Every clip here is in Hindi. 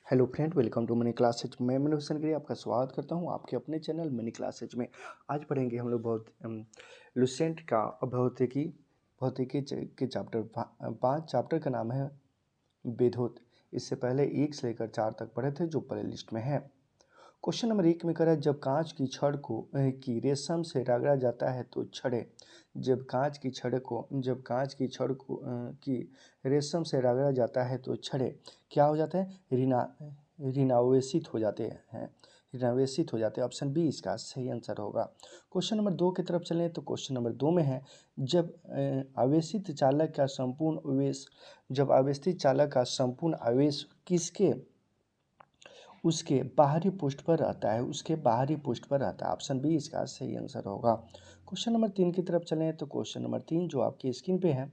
Hello friend, welcome to money classes. मैं मनोज सनगरी आपका स्वागत करता हूं आपके अपने चैनल मनी क्लासेज में। आज पढ़ेंगे हम लोग बहुत लुसेंट का भौतिकी भौतिकी के चैप्टर 5। चैप्टर का नाम है विद्युत। इससे पहले 1 से लेकर 4 तक पढ़े थे जो प्ले लिस्ट में है। क्वेश्चन नंबर 1 में कह रहा है, जब कांच की छड़ को की रेशम से रगड़ा जाता है तो छड़ें की रेशम से रगड़ा जाता है तो छड़ें क्या हो जाते हैं? ऋणावेशित हो जाते हैं। ऋणावेशित हो जाते हैं। ऑप्शन बी इसका सही आंसर होगा। क्वेश्चन नंबर 2 की तरफ चलें तो क्वेश्चन नंबर 2 में है, जब आवेशित चालक का संपूर्ण आवेश किसके उसके बाहरी पृष्ठ पर रहता है? ऑप्शन बी इसका सही आंसर होगा। क्वेश्चन नंबर 3 की तरफ चलें तो क्वेश्चन नंबर 3 जो आपकी स्क्रीन पे है,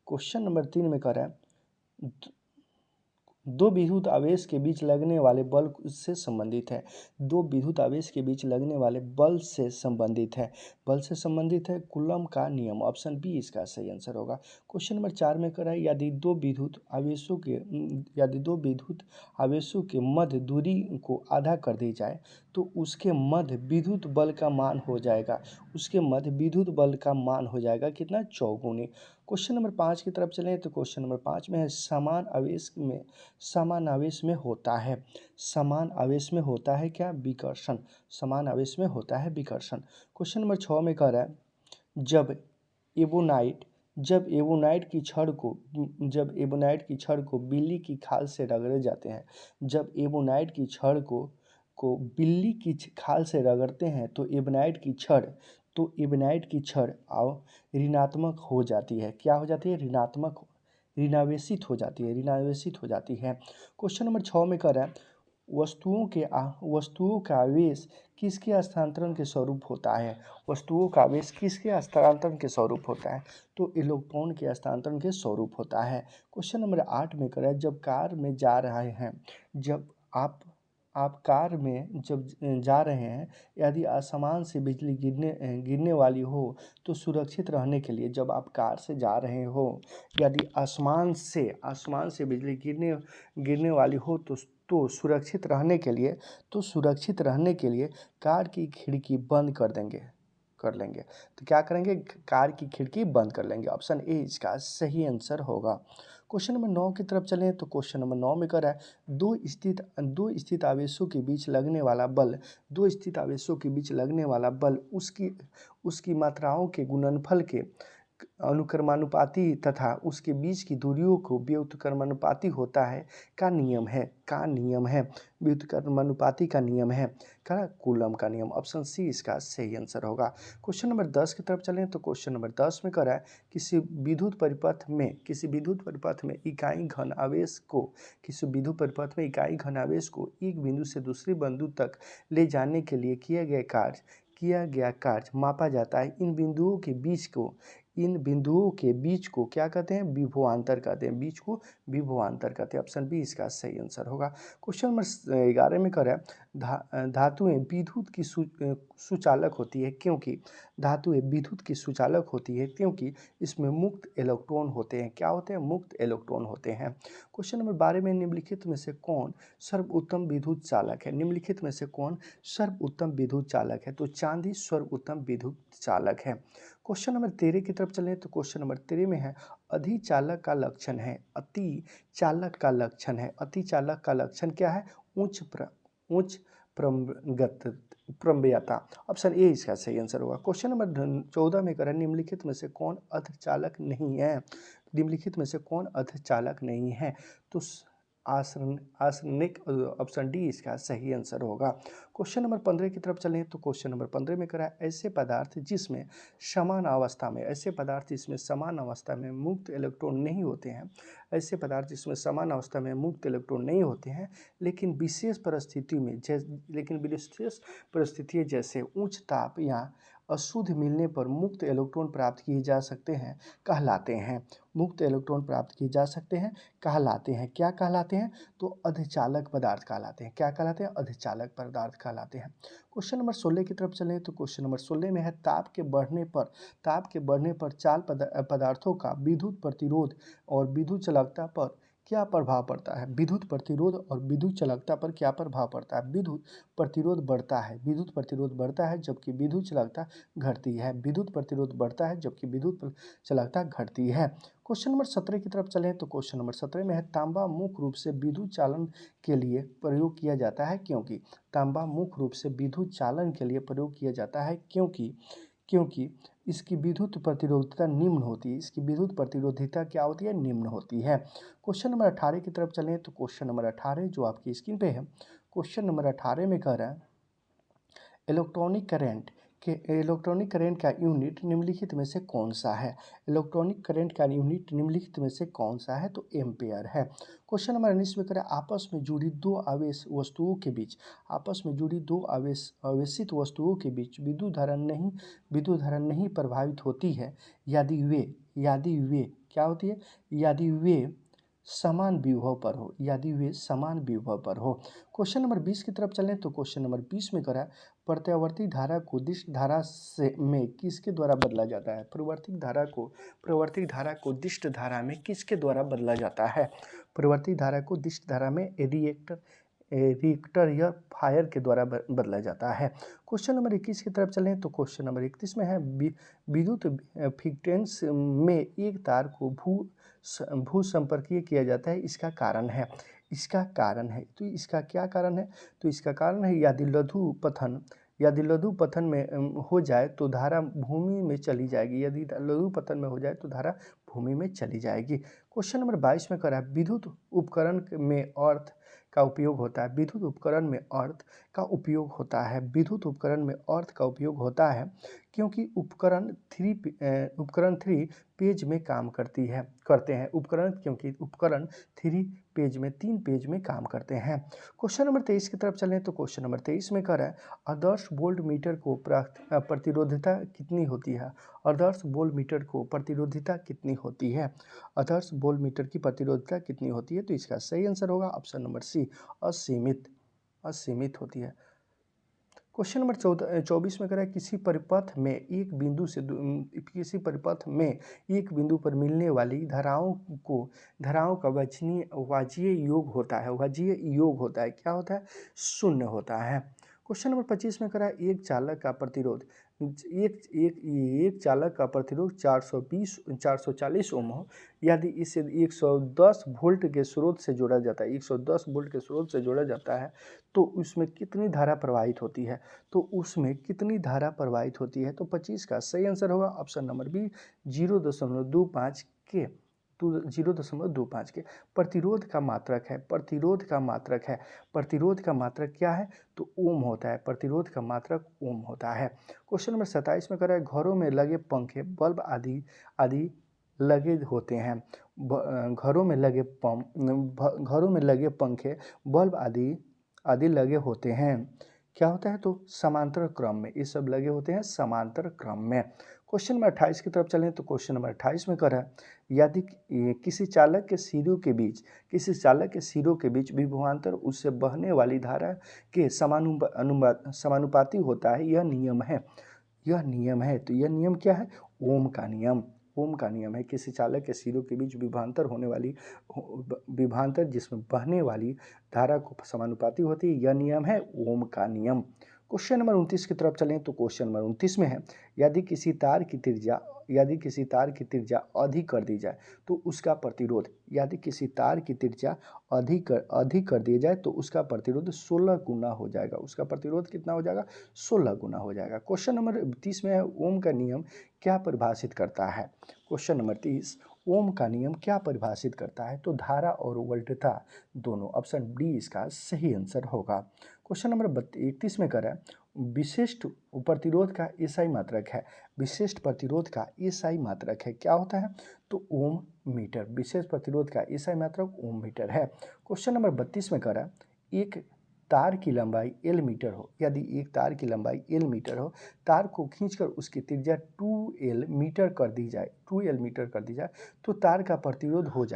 क्वेश्चन नंबर 3 में कह रहा है, दो विद्युत आवेश के बीच लगने वाले बल से संबंधित है। दो विद्युत आवेश के बीच लगने वाले बल से संबंधित है कूलम का नियम। ऑप्शन बी इसका सही आंसर होगा। क्वेश्चन नंबर 4 में कह रहा है, यदि दो विद्युत आवेशों के मध्य दूरी को आधा कर दी जाए तो उसके मध्य विद्युत बल का मान हो जाएगा कितना? चौगुनी। क्वेश्चन नंबर 5 की तरफ चलें तो क्वेश्चन नंबर 5 में है, समान आवेश में होता है क्या? विकर्षण। समान आवेश में होता है विकर्षण। क्वेश्चन नंबर 6 में कह रहा है, जब एवोनाइट की छड़ को बिल्ली की खाल से रगड़े जाते हैं बिल्ली की खाल से रगड़ते हैं तो एबोनाइट की छड़ ऋणात्मक हो जाती है। क्या हो जाती है? ऋणावेशित हो जाती है। क्वेश्चन नंबर 6 में कह रहा है, वस्तुओं का आवेश किसके हस्तांतरण के स्वरूप होता है? तो इलेक्ट्रॉन के हस्तांतरण के स्वरूप होता है। क्वेश्चन नंबर 8 में कह रहा है, जब कार में जा रहे हैं जब जा रहे हैं यदि आसमान से बिजली गिरने वाली हो तो सुरक्षित रहने के लिए, जब आप कार से जा रहे हो यदि आसमान से बिजली गिरने वाली हो तो सुरक्षित रहने के लिए कार की खिड़की बंद कर लेंगे। तो क्या करेंगे? कार की खिड़की बंद कर लेंगे। ऑप्शन ए इसका सही आंसर होगा। क्वेश्चन नंबर 9 की तरफ चलें तो क्वेश्चन नंबर 9 में कह रहा है, दो स्थित आवेशों के बीच लगने वाला बल उसकी मात्राओं के गुणनफल के अनुक्रमानुपाती तथा उसके बीच की दूरियों को व्युत्क्रमानुपाती होता है का नियम है व्युत्क्रमानुपाती का नियम है क्या? कूलम का नियम। ऑप्शन सी इसका सही आंसर होगा। क्वेश्चन नंबर 10 की तरफ चलें तो क्वेश्चन नंबर 10 में कह रहा है, किसी विद्युत परिपथ में इकाई घन आवेश को एक बिंदु से दूसरे बिंदु तक ले जाने के लिए किया गया कार्य मापा जाता है। इन बिंदुओं के बीच को क्या कहते हैं? विभवांतर कहते हैं। ऑप्शन बी इसका सही आंसर होगा। क्वेश्चन नंबर 11 में कह रहा है, धातुएं विद्युत की सुचालक होती है क्योंकि इसमें मुक्त इलेक्ट्रॉन होते हैं। क्या होते हैं? मुक्त इलेक्ट्रॉन होते हैं। क्वेश्चन नंबर 12 में निम्नलिखित में से कौन सर्वोत्तम विद्युत चालक है? तो चांदी सर्वोत्तम विद्युत चालक है। क्वेश्चन नंबर 13 की तरफ चलें तो क्वेश्चन नंबर 13 में है, अति चालक का लक्षण क्या है? उच्च प्रम्बयता। ऑप्शन ए इसका सही आंसर होगा। क्वेश्चन नंबर 14 में करें, निम्नलिखित में से कौन अर्धचालक नहीं है? तो आर्सेनिक। ऑप्शन डी इसका सही आंसर होगा। क्वेश्चन नंबर 15 की तरफ चलें तो क्वेश्चन नंबर 15 में करा, ऐसे पदार्थ जिसमें समान अवस्था में मुक्त इलेक्ट्रॉन नहीं होते हैं लेकिन विशेष परिस्थितियों जैसे उच्च ताप या अशुद्ध मिलने पर मुक्त इलेक्ट्रॉन प्राप्त किए जा सकते हैं कहलाते हैं। क्या कहलाते हैं? तो अर्धचालक पदार्थ कहलाते हैं। क्या कहलाते हैं? अर्धचालक पदार्थ कहलाते हैं। क्वेश्चन नंबर 16 की तरफ चलें तो क्वेश्चन नंबर 16 में है, ताप के बढ़ने पर चाल पदार्थों का विद्युत प्रतिरोध और विद्युत चालकता पर क्या प्रभाव पड़ता है? विद्युत प्रतिरोध और विद्युत चालकता पर क्या प्रभाव पड़ता है? विद्युत प्रतिरोध बढ़ता है, विद्युत प्रतिरोध बढ़ता है जबकि विद्युत चालकता घटती है। विद्युत प्रतिरोध बढ़ता है जबकि विद्युत चालकता घटती है। क्वेश्चन नंबर 17 की तरफ चलें तो क्वेश्चन नंबर 17 में है तांबा मुख्य रूप से विद्युत चालन के लिए प्रयोग किया जाता है क्योंकि तांबा मुख्य रूप से विद्युत चालन के लिए प्रयोग किया जाता है क्योंकि इसकी विद्युत प्रतिरोधकता निम्न होती है। इसकी विद्युत प्रतिरोधकता क्या होती है? निम्न होती है। क्वेश्चन नंबर 18 की तरफ चलें तो क्वेश्चन नंबर 18 जो आपकी स्क्रीन पे है, क्वेश्चन नंबर 18 में कह रहा है इलेक्ट्रॉनिक करंट का यूनिट निम्नलिखित में से कौन सा है? इलेक्ट्रॉनिक करंट का यूनिट निम्नलिखित में से कौन सा है? तो एम्पेयर है। क्वेश्चन नंबर 19 में करें आपस में जुड़ी दो आवेशित वस्तुओं के बीच विद्युत धारा नहीं प्रभावित होती है यदि वे क्या होती है? यदि वे समान विभव पर हो। क्वेश्चन नंबर 20 की तरफ चलें तो क्वेश्चन नंबर 20 में करा प्रत्यावर्ती धारा को दिष्ट धारा में किसके द्वारा बदला जाता है? प्रवर्तित धारा को दिष्ट धारा में किसके द्वारा बदला जाता है? प्रवर्तित धारा को दिष्ट धारा में रिएक्टर या फायर के द्वारा बदला जाता है। क्वेश्चन नंबर 21 की तरफ चलें तो क्वेश्चन नंबर 31 में है विद्युत फ्रीक्वेंस में एक तार को भू संपर्कीय किया जाता है। इसका कारण है तो इसका क्या कारण है? तो इसका कारण है यदि लघु पतन में हो जाए तो धारा भूमि में चली जाएगी। यदि लघु पतन में हो जाए तो धारा भूमि में चली जाएगी। क्वेश्चन नंबर 22 में करा विद्युत उपकरण में अर्थ का उपयोग होता है। विद्युत उपकरण में अर्थ का उपयोग होता है क्योंकि उपकरण 3 पेज में काम करते हैं। उपकरण 3 पेज में काम करते हैं। क्वेश्चन नंबर 23 की तरफ चलें तो क्वेश्चन नंबर 23 में कह रहा है आदर्श वोल्ट मीटर को प्रतिरोधकता कितनी होती है? आदर्श वोल्ट मीटर को प्रतिरोधकता कितनी होती है? आदर्श वोल्ट मीटर की प्रतिरोधकता कितनी होती है? तो इसका सही आंसर होगा ऑप्शन नंबर सी, असीमित होती है। क्वेश्चन नंबर 24 में कह रहा है किसी परिपथ में एक बिंदु पर मिलने वाली धाराओं का वाजयीय योग होता है। क्या होता है? शून्य होता है। क्वेश्चन नंबर 25 में कह रहा है एक चालक का प्रतिरोध 440 ओम हो यदि इसे 110 वोल्ट के स्रोत से जोड़ा जाता है। 110 वोल्ट के स्रोत से जोड़ा जाता है तो उसमें कितनी धारा प्रवाहित होती है? तो 25 का सही आंसर होगा ऑप्शन नंबर बी 0.25 के। तो 0.25 के प्रतिरोध का मात्रक क्या है? तो ओम होता है। प्रतिरोध का मात्रक ओम होता है। क्वेश्चन नंबर 27 में कह रहा है घरों में लगे पंखे बल्ब आदि लगे होते हैं। घरों में लगे पंखे बल्ब आदि लगे होते हैं। क्या होता है? तो समांतर क्रम में ये सब लगे होते हैं समांतर क्रम में। क्वेश्चन नंबर 28 की तरफ चलें तो क्वेश्चन नंबर 28 में कह रहा है यदि किसी चालक के सिरों के बीच विभवांतर उससे बहने वाली धारा के समानुपाती होता है। यह नियम है। तो यह नियम क्या है? ओम का नियम है। किसी चालक के सिरों के बीच विभवांतर जिसमें बहने वाली धारा को समानुपाती होती है। यह नियम है ओम का नियम। क्वेश्चन नंबर 29 की तरफ चलें तो क्वेश्चन नंबर 29 में है यदि किसी तार की त्रिज्या अधिक कर दी जाए तो उसका प्रतिरोध 16 गुना हो जाएगा। उसका प्रतिरोध कितना हो जाएगा? 16 गुना हो जाएगा। क्वेश्चन नंबर 30 में है ओम का नियम क्या परिभाषित करता है? क्वेश्चन नंबर 30 ओम का नियम क्या परिभाषित करता है? तो धारा और वोल्टता दोनों, ऑप्शन डी इसका सही आंसर होगा। क्वेश्चन नंबर 31 में कर रहा है विशिष्ट प्रतिरोध का एसआई मात्रक है। क्या होता है? तो ओम मीटर। विशेष प्रतिरोध का एसआई मात्रक ओम मीटर है। क्वेश्चन नंबर 32 में कर रहा है एक तार की लंबाई L मीटर हो। यदि एक तार की लंबाई L मीटर हो, तार को खींचकर उसकी त्रिज्या 2L मीटर कर दी जाए तो तार का प्रतिरोध हो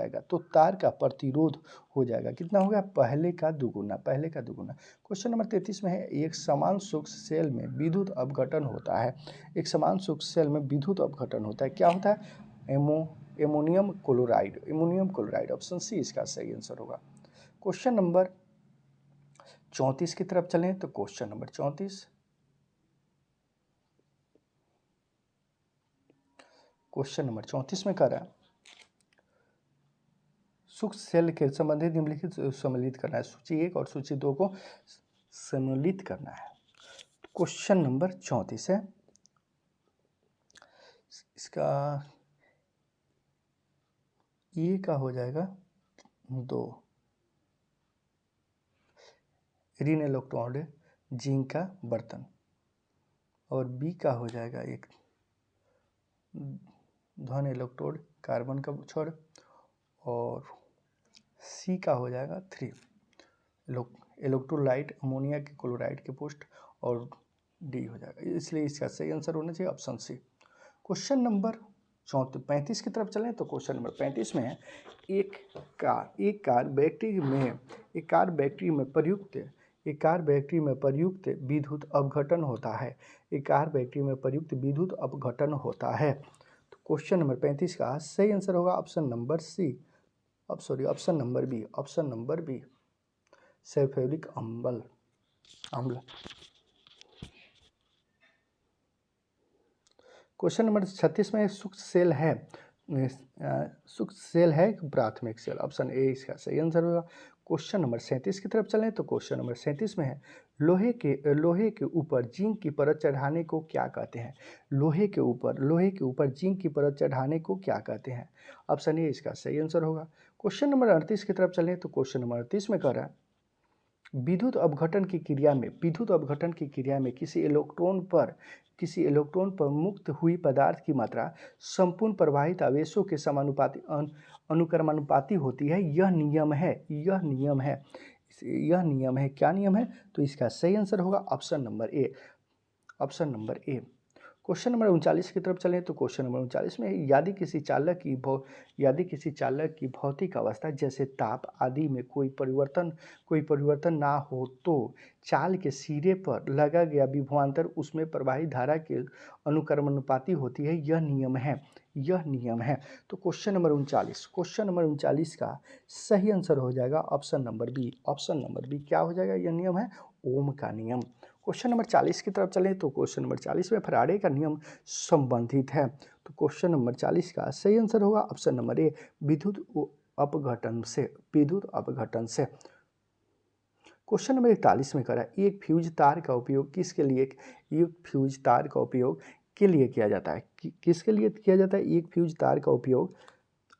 जाएगा। कितना होगा? पहले का दुगुना। क्वेश्चन नंबर 33 में है एक समान सूक्ष्म सेल में विद्युत अपघटन होता है। क्या होता है? Ammonium chloride, ammonium chloride, option C इसका सही आंसर होगा। क्वेश्चन नंबर 34 की तरफ चलें तो क्वेश्चन नंबर 34, क्वेश्चन नंबर 34 में कह रहा है सूक्ष्म सेल के संबंधित निम्नलिखित सम्मिलित करना है, सूची 1 और सूची 2 को सम्मिलित करना है। क्वेश्चन नंबर 34 है, इसका ए का हो जाएगा 2 ऋण इलेक्ट्रॉन जिंक का बर्तन, और बी का हो जाएगा 1 धन इलेक्ट्रोड कार्बन का छड़, और सी का हो जाएगा 3 इलेक्ट्रोलाइट अमोनिया के क्लोराइड के पोस्ट, और डी हो जाएगा, इसलिए इसका सही आंसर होना चाहिए ऑप्शन सी। क्वेश्चन नंबर 35 की तरफ चलें तो क्वेश्चन नंबर 35 में है एक कार बैटरी में प्रयुक्त विद्युत अपघटन होता है, एक कार बैटरी में प्रयुक्त विद्युत अपघटन होता है। तो क्वेश्चन नंबर 35 का सही आंसर होगा option number C, option number B sulphuric अम्ल। क्वेश्चन नंबर 36 में सूक्ष्म सेल है प्राथमिक सेल, ऑप्शन ए इसका सही आंसर होगा। क्वेश्चन नंबर 37 की तरफ चलें तो क्वेश्चन नंबर 37 में है लोहे के ऊपर जिंक की परत चढ़ाने को क्या कहते हैं, लोहे के ऊपर जिंक की परत चढ़ाने को क्या कहते हैं, ऑप्शन ए इसका सही आंसर होगा। क्वेश्चन नंबर 38 की तरफ चलें तो क्वेश्चन नंबर 38 में कह रहा है विद्युत अपघटन की क्रिया में किसी इलेक्ट्रॉन पर मुक्त हुई पदार्थ की मात्रा संपूर्ण प्रवाहित आवेशों के समानुपाती अनुक्रमानुपाती होती है, यह नियम है। क्या नियम है? तो इसका सही आंसर होगा option number A. Question number 39 की तरफ चलें तो क्वेश्चन नंबर 39 में यदि किसी चालक की भौतिक अवस्था जैसे ताप आदि में कोई परिवर्तन ना हो तो चाल के सिरे पर लगा गया विभवांतर उसमें प्रवाहित धारा के अनुक्रमानुपाती होती है, यह नियम है। तो क्वेश्चन नंबर 39 का सही आंसर हो जाएगा ऑप्शन नंबर बी। क्या हो जाएगा? यह नियम है ओम का नियम। क्वेश्चन नंबर 40 की तरफ चलें तो क्वेश्चन नंबर 40 में फैराडे का नियम संबंधित है। तो क्वेश्चन नंबर 40 का सही आंसर होगा ऑप्शन नंबर ए विद्युत अपघटन से। क्वेश्चन नंबर 41 में करा एक फ्यूज तार का उपयोग के लिए किया जाता है? किसके लिए किया जाता है? एक फ्यूज तार का उपयोग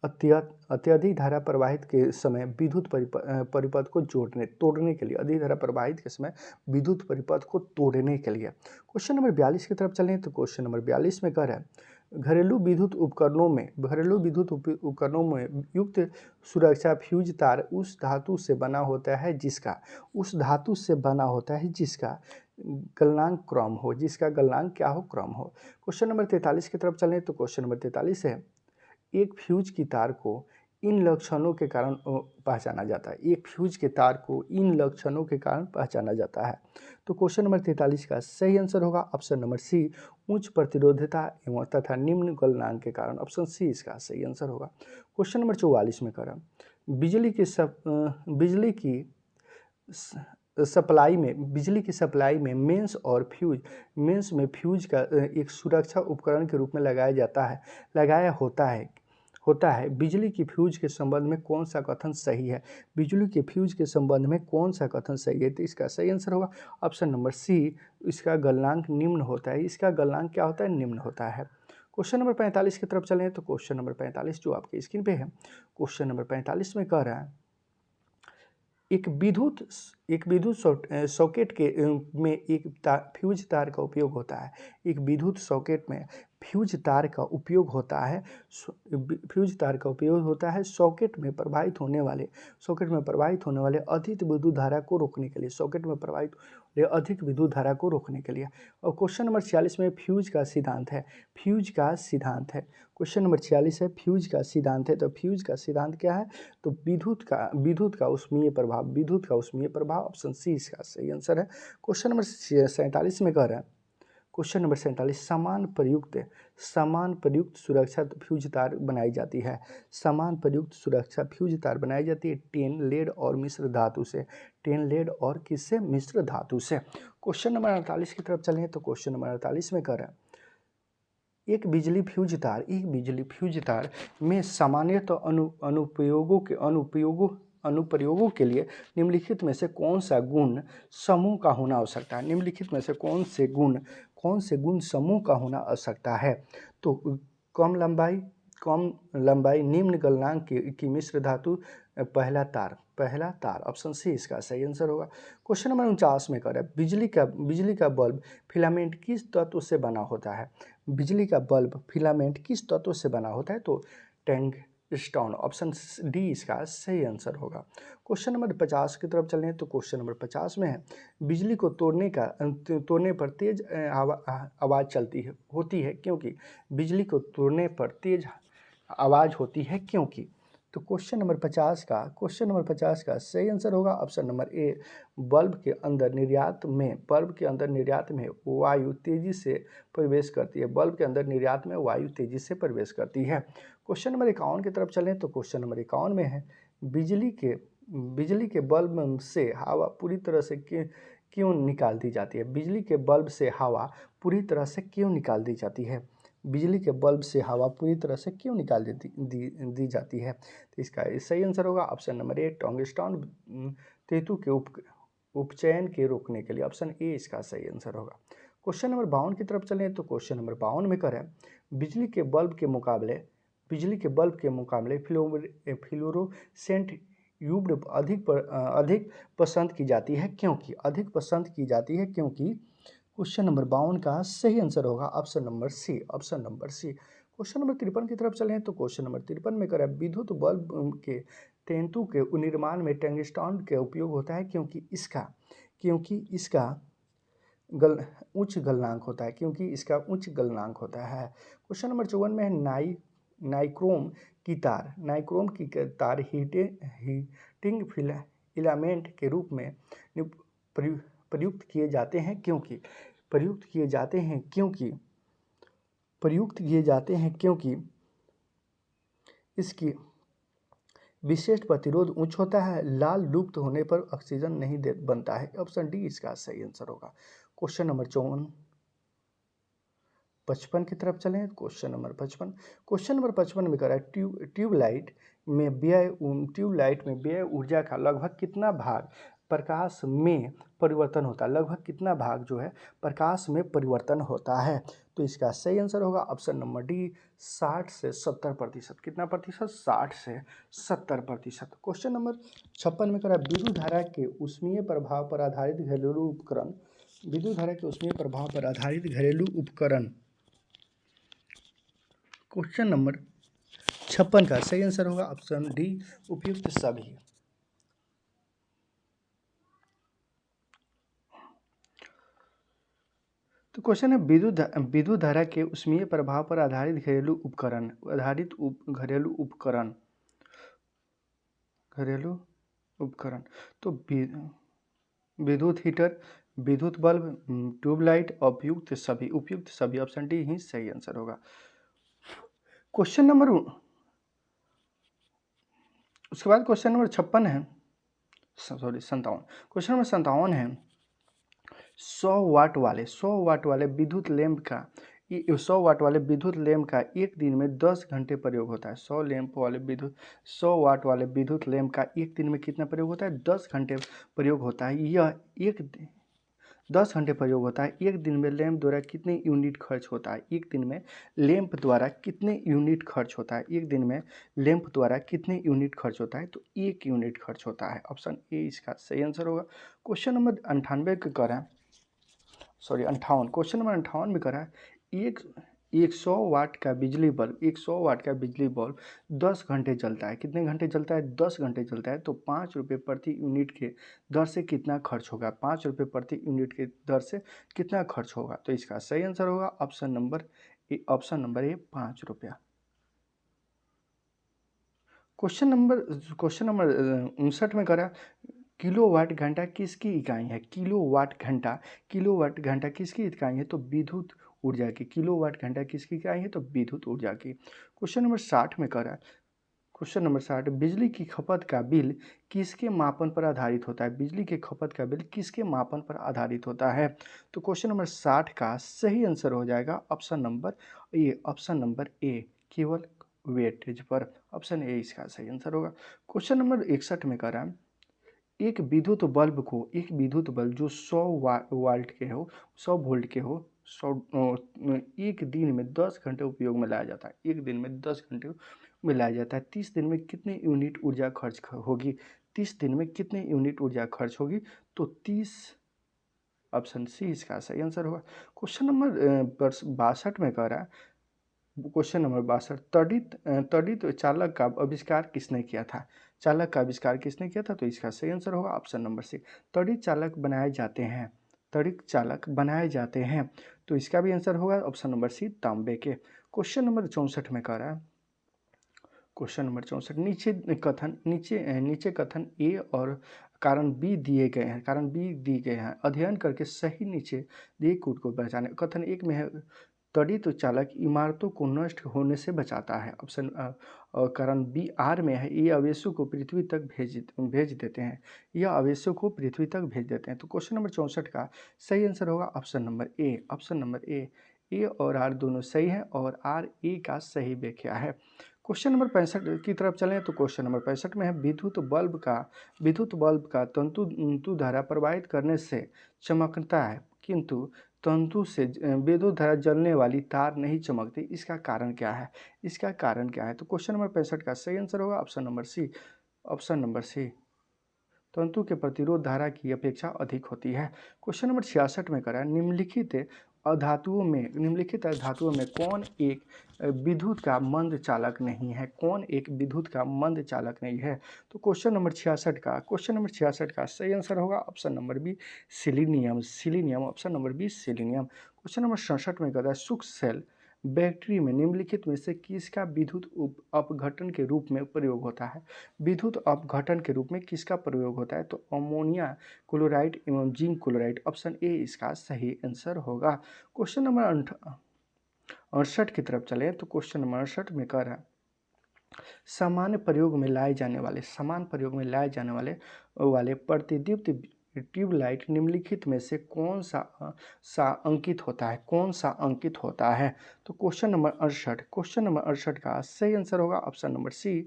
अत्यधिक धारा प्रवाहित के समय विद्युत परिपथ को तोड़ने के लिए, अधिक धारा प्रवाहित के समय विद्युत परिपथ को तोड़ने के लिए। क्वेश्चन नंबर 42 की तरफ चलें तो क्वेश्चन नंबर 42 में कह रहा है घरेलू विद्युत उपकरणों में युक्त सुरक्षा फ्यूज तार उस धातु से बना होता है जिसका गलनांक क्रम हो, क्वेश्चन नंबर 43 की तरफ चलें तो क्वेश्चन नंबर 43 है एक फ्यूज की तार को इन लक्षणों के कारण पहचाना जाता है। तो क्वेश्चन नंबर 43 का सही आंसर होगा ऑप्शन नंबर सी उच्च प्रतिरोधकता एवं तथा निम्न गलनांक के कारण, ऑप्शन सी इसका सही आंसर होगा। क्वेश्चन नंबर 44 में करा बिजली की सप्लाई में मेंस में फ्यूज का एक सुरक्षा उपकरण के रूप में लगाया होता है। बिजली की फ्यूज के संबंध में कौन सा कथन सही है? तो इसका सही आंसर होगा ऑप्शन नंबर सी, इसका गलनांक निम्न होता है। इसका गलनांक क्या होता है? निम्न होता है। क्वेश्चन नंबर 45 की तरफ चलें तो क्वेश्चन नंबर 45 जो आपके स्क्रीन पे है, क्वेश्चन नंबर 45 में कह रहा है एक विद्युत सॉकेट में एक फ्यूज तार का उपयोग होता है। एक विद्युत सॉकेट में फ्यूज तार का उपयोग होता है सॉकेट में प्रवाहित होने वाले अधिक विद्युत धारा को रोकने के लिए। और क्वेश्चन नंबर 46 में फ्यूज का सिद्धांत है। क्वेश्चन नंबर 46 है फ्यूज का सिद्धांत है। तो फ्यूज का सिद्धांत क्या है? तो विद्युत का उष्मीय प्रभाव, ऑप्शन सी इसका सही आंसर है। क्वेश्चन नंबर 47 में कह रहा है क्वेश्चन नंबर 47, समान प्रयुक्त सुरक्षा फ्यूज तार बनाई जाती है। समान प्रयुक्त सुरक्षा फ्यूज तार बनाई जाती है टेन, लेड और मिश्र धातु से। टेन, लेड और किससे? मिश्र धातु से। क्वेश्चन नंबर 48 की तरफ चलें तो क्वेश्चन नंबर 48 में करें, एक बिजली फ्यूज तार में सामान्यतः अनुप्रयोगों के लिए निम्नलिखित में से कौन सा गुण समूह का होना आवश्यकता है? निम्नलिखित में से कौन से गुण समूह का होना आवश्यकता है? तो कम लंबाई, निम्न गलनांक की मिश्र धातु, पहला तार ऑप्शन सी इसका सही आंसर होगा। क्वेश्चन नंबर 49 में करें, बिजली का बल्ब फिलामेंट किस तत्व से बना होता है? बिजली का बल्ब फिलामेंट किस तत्व से बना होता है? तो टंगस्टन, ऑप्शन डी इसका सही आंसर होगा। क्वेश्चन नंबर 50 की तरफ चलें तो क्वेश्चन नंबर 50 में है, बिजली को तोड़ने पर तेज आवाज़ होती है क्योंकि? बिजली को तोड़ने पर तेज आवाज़ होती है क्योंकि? तो क्वेश्चन नंबर 50 का सही आंसर होगा ऑप्शन नंबर ए, बल्ब के अंदर निर्यात में वायु तेजी से प्रवेश करती है। बल्ब के अंदर निर्यात में वायु तेजी से प्रवेश करती है। क्वेश्चन नंबर 51 की तरफ चलें तो क्वेश्चन नंबर 51 में है, बिजली के बल्ब से हवा पूरी तरह से क्यों निकाल दी जाती है? बिजली के बल्ब से हवा पूरी तरह से क्यों निकाल दी जाती है? बिजली के बल्ब से हवा पूरी तरह से क्यों निकाल दी जाती है? तो इसका सही आंसर होगा ऑप्शन नंबर ए, टंगस्टन धातु के उपचयन के रोकने के लिए। ऑप्शन ए इसका सही आंसर होगा। क्वेश्चन नंबर 52 की तरफ चलें तो क्वेश्चन नंबर 52 में करें, बिजली के बल्ब के मुकाबले फ्लोरोसेंट ट्यूब अधिक पसंद की जाती है क्योंकि? क्वेश्चन नंबर 52 का सही आंसर होगा option number C. Question number 53 की तरफ चलें तो क्वेश्चन नंबर 53 में करें, विद्युत बल्ब के तेंतु के निर्माण में टंगस्टन का उपयोग होता है क्योंकि इसका उच्च गलनांक होता है। क्वेश्चन नंबर 54 में है, नाइक्रोम की तार हीटिंग फिलामेंट के रूप में प्रयुक्त किए जाते हैं क्योंकि इसकी विशेष प्रतिरोध उच्च होता है, लाल लुप्त होने पर ऑक्सीजन नहीं बनता है। ऑप्शन डी इसका सही आंसर होगा। क्वेश्चन नंबर 55 की तरफ चलें। क्वेश्चन नंबर 55 में करा, ट्यूबलाइट में व्यय ऊर्जा का लगभग कितना भाग प्रकाश में परिवर्तन होता है? लगभग कितना भाग जो है प्रकाश में परिवर्तन होता है? तो इसका सही आंसर होगा ऑप्शन नंबर डी, 60 से 70%। कितना प्रतिशत? 60 से 70%। क्वेश्चन नंबर 56 में करा, विद्युत धारा के ऊष्मीय प्रभाव पर आधारित घरेलू उपकरण। क्वेश्चन नंबर 56 का सही आंसर होगा ऑप्शन डी, उपयुक्त सभी। तो क्वेश्चन है, विद्युत धारा के ऊष्मीय प्रभाव पर आधारित घरेलू उपकरण। तो विद्युत हीटर, विद्युत बल्ब, ट्यूबलाइट, उपयुक्त सभी ऑप्शन डी ही सही आंसर होगा। क्वेश्चन नंबर उसके बाद क्वेश्चन नंबर 57 है, सॉरी 57। क्वेश्चन नंबर 57 है, 100 वाट वाले विद्युत लैंप का एक दिन में 10 घंटे प्रयोग होता है। 100 वाट वाले विद्युत लैंप का एक दिन में कितना प्रयोग होता है? 10 घंटे प्रयोग होता है। यह 10 घंटे प्रयोग होता है। एक दिन में लैंप द्वारा कितने यूनिट खर्च होता है? एक दिन में लैंप द्वारा कितने यूनिट खर्च होता है? एक दिन में लैंप द्वारा कितने यूनिट खर्च होता है? तो 1 यूनिट खर्च होता है। ऑप्शन ए इसका सही आंसर होगा। क्वेश्चन नंबर 58 का करें, सॉरी 58। क्वेश्चन नंबर 58 में करा, 100 वाट का बिजली बल्ब 10 घंटे जलता है। कितने घंटे जलता है? 10 घंटे जलता है। तो 5 रुपये प्रति यूनिट के दर से कितना खर्च होगा? 5 रुपये प्रति यूनिट के दर से कितना खर्च होगा? तो इसका सही आंसर होगा ऑप्शन नंबर ए, 5 रुपया। क्वेश्चन नंबर 59 में करा किलोवाट घंटा किसकी इकाई है? किलोवाट घंटा किसकी इकाई है? तो विद्युत ऊर्जा की। किलोवाट घंटा किसकी इकाई है? तो विद्युत ऊर्जा की। क्वेश्चन नंबर 60 में कह रहा है, क्वेश्चन नंबर 60, बिजली की खपत का बिल किसके मापन पर आधारित होता है? बिजली के खपत का बिल किसके मापन पर आधारित होता है? तो क्वेश्चन नंबर 60 का सही आंसर हो जाएगा ऑप्शन नंबर ए, केवल वेटेज पर। ऑप्शन ए इसका सही आंसर होगा। क्वेश्चन नंबर 61 में कह रहा है, एक विद्युत बल्ब जो 100 वाल्ट के हो, 100 वोल्ट के हो, 100 एक दिन में 10 घंटे उपयोग में लाया जाता है। एक दिन में 10 घंटे में लाया जाता है। 30 दिन में कितनी यूनिट ऊर्जा खर्च होगी? 30 दिन में कितनी यूनिट ऊर्जा खर्च होगी? तो 30, ऑप्शन सी इसका सही आंसर होगा। क्वेश्चन नंबर 62 में कह रहा है, क्वेश्चन नंबर 62, त्वरित चालक का आविष्कार किसने किया था? चालक का आविष्कार किसने किया था? तो इसका सही आंसर होगा ऑप्शन नंबर सी। त्वरित चालक बनाए जाते हैं, त्वरित चालक बनाए जाते हैं, तो इसका भी आंसर होगा ऑप्शन नंबर सी, तांबे के। क्वेश्चन नंबर 64 में कह रहा है, क्वेश्चन नंबर 64, नीचे कथन ए और कारण बी दिए गए हैं, कारण बी दिए गए हैं, अध्ययन करके सही नीचे दिए कूट को पहचाने। कथन एक में है, त्वरित चालक इमारतों को नष्ट होने से बचाता है। ऑप्शन कारण बी आर में है, ये आवेशों को पृथ्वी तक भेज देते हैं, यह आवेशों को पृथ्वी तक भेज देते हैं। तो क्वेश्चन नंबर 64 का सही आंसर होगा option number A. Option number A और आर दोनों सही हैं और आर ए का सही व्याख्या है। क्वेश्चन नंबर 65 की तरफ चलें तो क्वेश्चन नंबर 65 में है, विद्युत बल्ब का तंतु धारा प्रवाहित करने से चमकता है, किंतु तंतु से विद्युत धारा जलने वाली तार नहीं चमकती, इसका कारण क्या है? इसका कारण क्या है? तो क्वेश्चन नंबर 65 का सही आंसर होगा option number C. Option number C, तंतु के प्रतिरोध धारा की अपेक्षा अधिक होती है। क्वेश्चन नंबर 66 में करा, निम्नलिखित धातुओं में कौन एक विद्युत का मंद चालक नहीं है? कौन एक विद्युत का मंद चालक नहीं है? तो क्वेश्चन नंबर 66 का सही आंसर होगा option number B, selenium. Option number B, selenium. Question number 67 में कहता है, सूक्ष्म सेल बैटरी में निम्नलिखित में से किसका विद्युत अपघटन के रूप में प्रयोग होता है? विद्युत अपघटन के रूप में किसका प्रयोग होता है? तो अमोनिया क्लोराइड एवं जिंक क्लोराइड। ऑप्शन ए इसका सही आंसर होगा। क्वेश्चन नंबर 68 की तरफ चले तो क्वेश्चन नंबर 68 में कह रहा है, सामान्य प्रयोग में लाए जाने वाले प्रतिदीप्त ट्यूबलाइट निम्नलिखित में से कौन सा अंकित होता है? तो क्वेश्चन नंबर 68 का सही आंसर होगा ऑप्शन नंबर सी,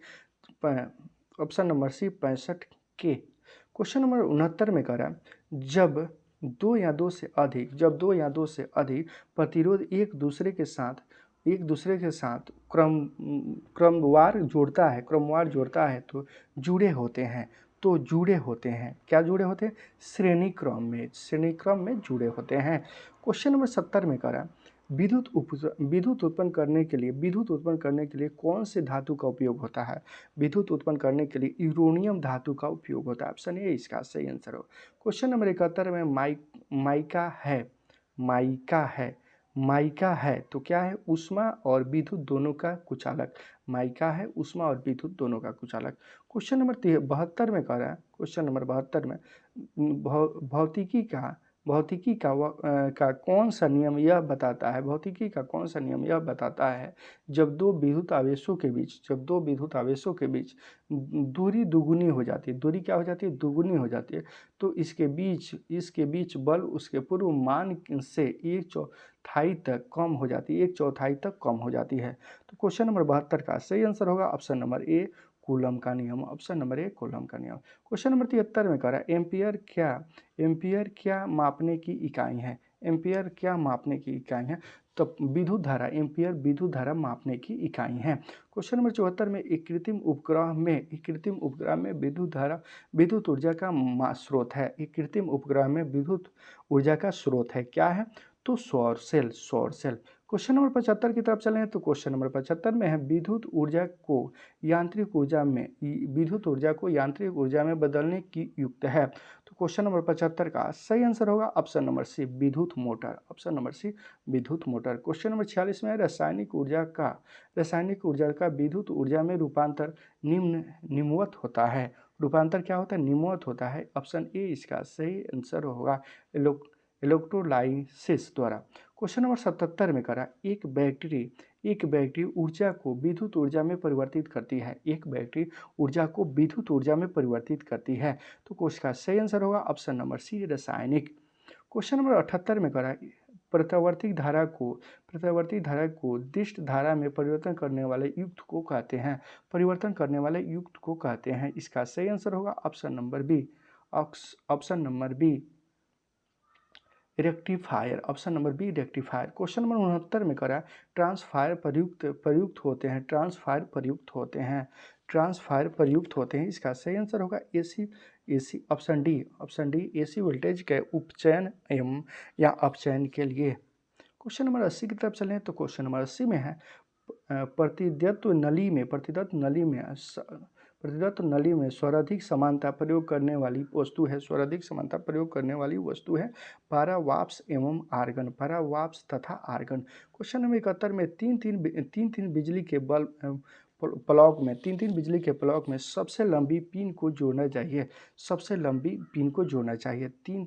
65 के। क्वेश्चन नंबर 69 में कह रहा है, जब दो या दो से अधिक प्रतिरोध एक दूसरे के साथ क्रमवार जोड़ता है तो जुड़े होते हैं। क्या जुड़े होते हैं? श्रेणी क्रम में जुड़े होते हैं। क्वेश्चन नंबर 70 में कह रहा है, विद्युत उत्पन्न करने के लिए कौन से धातु का उपयोग होता है? विद्युत उत्पन्न करने के लिए यूरेनियम धातु का उपयोग होता है। ऑप्शन ए इसका सही आंसर हो। क्वेश्चन नंबर 71 में माइका है तो क्या है? ऊष्मा और विद्युत दोनों का कुचालक। माइका है ऊष्मा और विद्युत दोनों का कुचालक। क्वेश्चन नंबर 72 में कह रहा है, क्वेश्चन नंबर 72 में भौतिकी का कौन सा नियम यह बताता है, जब दो विद्युत आवेशों के बीच दूरी दुगुनी हो जाती है, दूरी क्या हो जाती है? दुगुनी हो जाती है, तो इसके बीच बल उसके पूर्व मान से एक चौथाई तक कम हो जाती है। तो क्वेश्चन नंबर 72 का सही आंसर होगा ऑप्शन नंबर ए, कूलम का नियम। ऑप्शन नंबर ए, कूलम का नियम। क्वेश्चन नंबर 73 में कह रहा है, एम्पियर क्या मापने की इकाई है? एम्पियर क्या मापने की इकाई है? तो विद्युत धारा, एम्पियर विद्युत धारा मापने की इकाई है। क्वेश्चन नंबर 74 में एक कृत्रिम उपग्रह में विद्युत ऊर्जा का स्रोत है। एक कृत्रिम उपग्रह में विद्युत ऊर्जा का स्रोत है, क्या है? तो सौर सेल। क्वेश्चन नंबर 75 की तरफ चलें तो क्वेश्चन नंबर 75 में है, विद्युत ऊर्जा को यांत्रिक ऊर्जा में बदलने की युक्त है। तो क्वेश्चन नंबर 75 का सही आंसर होगा ऑप्शन नंबर सी, विद्युत मोटर। ऑप्शन नंबर सी, विद्युत मोटर। क्वेश्चन नंबर 46 में रासायनिक ऊर्जा का विद्युत ऊर्जा में रूपांतर निम्नवत होता है। रूपांतर क्या होता है? निम्नवत होता है। ऑप्शन ए इसका सही आंसर होगा, इलेक्ट्रोलाइसिस द्वारा। क्वेश्चन नंबर 77 में करा, एक बैटरी ऊर्जा को विद्युत ऊर्जा में परिवर्तित करती है। एक बैटरी ऊर्जा को विद्युत ऊर्जा में परिवर्तित करती है, तो क्वेश्चन का सही आंसर होगा ऑप्शन नंबर सी, रासायनिक। क्वेश्चन नंबर 78 में करा, प्रत्यावर्ती धारा को दिष्ट धारा में परिवर्तन करने वाले युक्त को कहते हैं। परिवर्तन करने वाले युक्त को कहते हैं। इसका सही आंसर होगा option number B, option number B, rectifier. Option number B, rectifier. Question number 69 में करा, ट्रांसफायर प्रयुक्त होते हैं। ट्रांसफायर प्रयुक्त होते हैं। ट्रांसफायर प्रयुक्त होते हैं। इसका सही आंसर होगा AC, option D AC voltage के उपचयन एवं या अपचयन के लिए। क्वेश्चन नंबर 80 की तरफ चलें तो क्वेश्चन नंबर 80 में है, प्रतिदत्त नली में सर्वाधिक समानता प्रयोग करने वाली वस्तु है। सर्वाधिक समानता प्रयोग करने वाली वस्तु है पारा, वाष्प एवं आर्गन। पारा, वाष्प तथा आर्गन। क्वेश्चन नंबर 71 में तीन तीन बिजली के बिजली के प्लॉक में सबसे लंबी पिन को जोड़ना चाहिए। सबसे लंबी पिन को जोड़ना चाहिए। तीन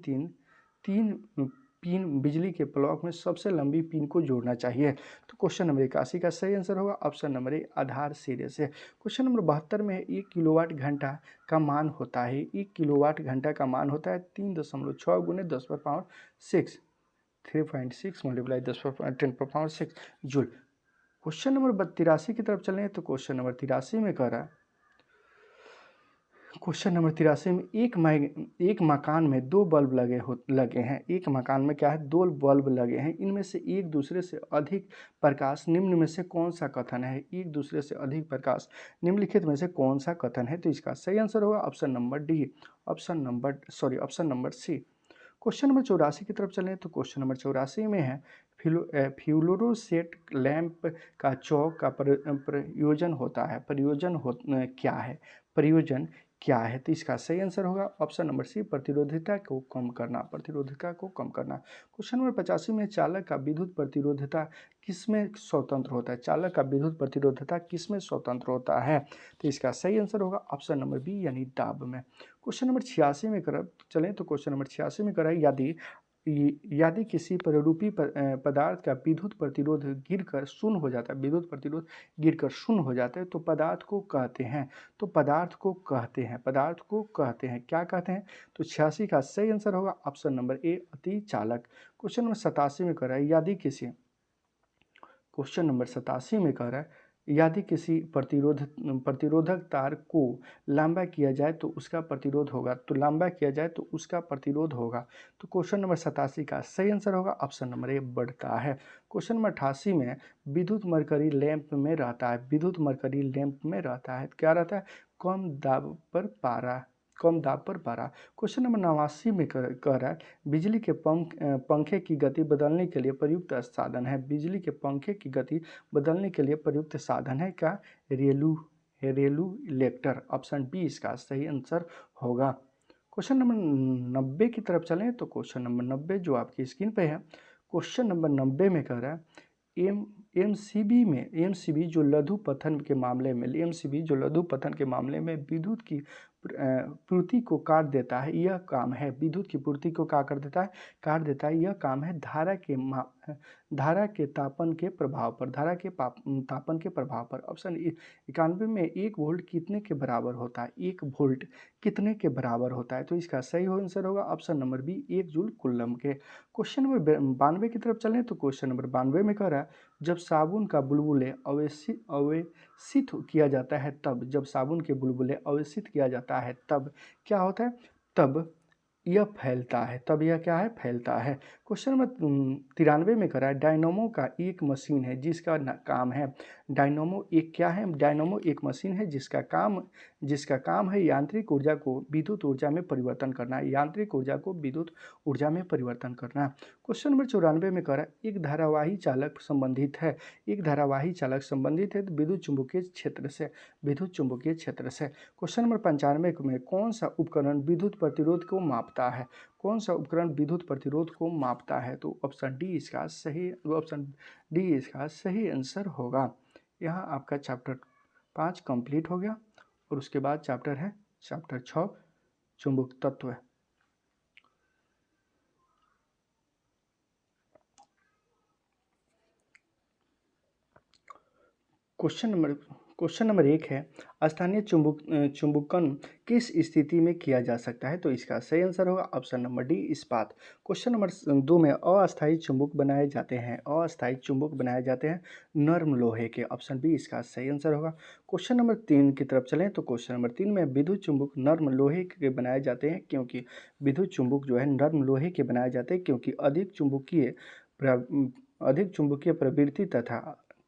पिन बिजली के प्लॉक में सबसे लंबी पिन को जोड़ना चाहिए। तो क्वेश्चन नंबर 81 का सही आंसर होगा ऑप्शन नंबर ए, आधार सिरे से। क्वेश्चन नंबर 72 में 1 किलोवाट घंटा का मान होता है। 1 किलोवाट घंटा का मान होता है 3.6 गुने 10 पर पावर 6, 3.6 मल्टीप्लाई 10 पर पावर 6 जूल। क्वेश्चन नंबर 83 की तरफ चलें तो क्वेश्चन नंबर 83 में कह रहा है, क्वेश्चन नंबर 83 में एक मकान में दो बल्ब लगे हैं। एक मकान में क्या है? दो बल्ब लगे हैं। इनमें से एक दूसरे से अधिक प्रकाश निम्न में से कौन सा कथन है? एक दूसरे से अधिक प्रकाश निम्नलिखित में से कौन सा कथन है? तो इसका सही आंसर होगा option number D, option number C. Question number 84 की तरफ चलें तो क्वेश्चन नंबर 84 में है, फ्लोरोसेंट लैंप का चौक का प्रयोजन होता है। क्या है? प्रयोजन क्या है? तो इसका सही आंसर होगा ऑप्शन नंबर सी, प्रतिरोधकता को कम करना। प्रतिरोधकता को कम करना। क्वेश्चन नंबर 85 में चालक का विद्युत प्रतिरोधकता किसमें स्वतंत्र होता है? चालक का विद्युत प्रतिरोधकता किसमें स्वतंत्र होता है? तो इसका सही आंसर होगा ऑप्शन नंबर बी, यानी दाब में। क्वेश्चन नंबर 86 में चलें तो क्वेश्चन नंबर 86 में करें, यदि किसी प्ररूपी पदार्थ का विद्युत प्रतिरोध गिरकर शून्य हो जाता है, विद्युत प्रतिरोध गिरकर शून्य हो जाता है, तो पदार्थ को कहते हैं। क्या कहते हैं? तो 86 का सही आंसर होगा ऑप्शन नंबर ए, अति चालक। क्वेश्चन नंबर 87 में कह रहा है, यदि किसी प्रतिरोधक तार को लंबा किया जाए तो उसका प्रतिरोध होगा। तो क्वेश्चन नंबर 87 का सही आंसर होगा ऑप्शन नंबर ए, बढ़ता है। क्वेश्चन नंबर 88 में विद्युत मरकरी लैंप में रहता है। क्या रहता है? कम दाब पर पारा। क्वेश्चन नंबर 89 में कह रहा है, बिजली के पंखे की गति बदलने के लिए प्रयुक्त साधन है। बिजली के पंखे की गति बदलने के लिए प्रयुक्त साधन है क्या? रेगुलेटर। ऑप्शन बी इसका सही आंसर होगा। क्वेश्चन नंबर 90 की तरफ चलें तो क्वेश्चन नंबर 90 जो आपकी स्क्रीन पे है, क्वेश्चन नंबर 90 में कह रहा है, एमसीबी जो लघु पतन के मामले में विद्युत की पूर्ति को काट देता है, यह काम है। विद्युत की पूर्ति को क्या कर देता है? काट देता है। यह काम है धारा के तापन के प्रभाव पर। ऑप्शन 91 में 1 वोल्ट कितने के बराबर होता है? 1 वोल्ट कितने के बराबर होता है? तो इसका सही आंसर होगा option number B, 1 joule coulomb के। क्वेश्चन नंबर 92 की तरफ चलें तो क्वेश्चन नंबर 92 में कह रहा है, जब साबुन का बुलबुले अवेशित किया जाता है तब क्या होता है? तब यह फैलता है। फैलता है। क्वेश्चन नंबर 93 में कह रहा है, डायनामो का एक मशीन है जिसका काम है। डायनामो एक मशीन है जिसका काम है यांत्रिक ऊर्जा को विद्युत ऊर्जा में परिवर्तन करना। क्वेश्चन नंबर 94 में कह रहा है, एक धारावाही चालक संबंधित है विद्युत चुंबकीय क्षेत्र से। क्वेश्चन नंबर 95 में कौन सा उपकरण विद्युत प्रतिरोध को मापता है? तो ऑप्शन डी इसका सही आंसर होगा। यहाँ आपका चैप्टर 5 कंप्लीट हो गया और उसके बाद चैप्टर है चैप्टर 6 चुंबक तत्व। क्वेश्चन नंबर 1 है, स्थानीय चुंबकन किस स्थिति में किया जा सकता है? तो इसका सही आंसर होगा ऑप्शन नंबर डी, इस्पात। क्वेश्चन नंबर 2 में अस्थायी चुंबक बनाए जाते हैं, अस्थायी चुंबक बनाए जाते हैं नर्म लोहे के, ऑप्शन बी इसका सही आंसर होगा। क्वेश्चन नंबर 3 की तरफ चलें तो क्वेश्चन नंबर 3 में विद्युत चुंबक नर्म लोहे के बनाए जाते हैं क्योंकि विद्युत चुंबक जो है नर्म लोहे के बनाए जाते हैं क्योंकि अधिक चुंबकीय प्रवृत्ति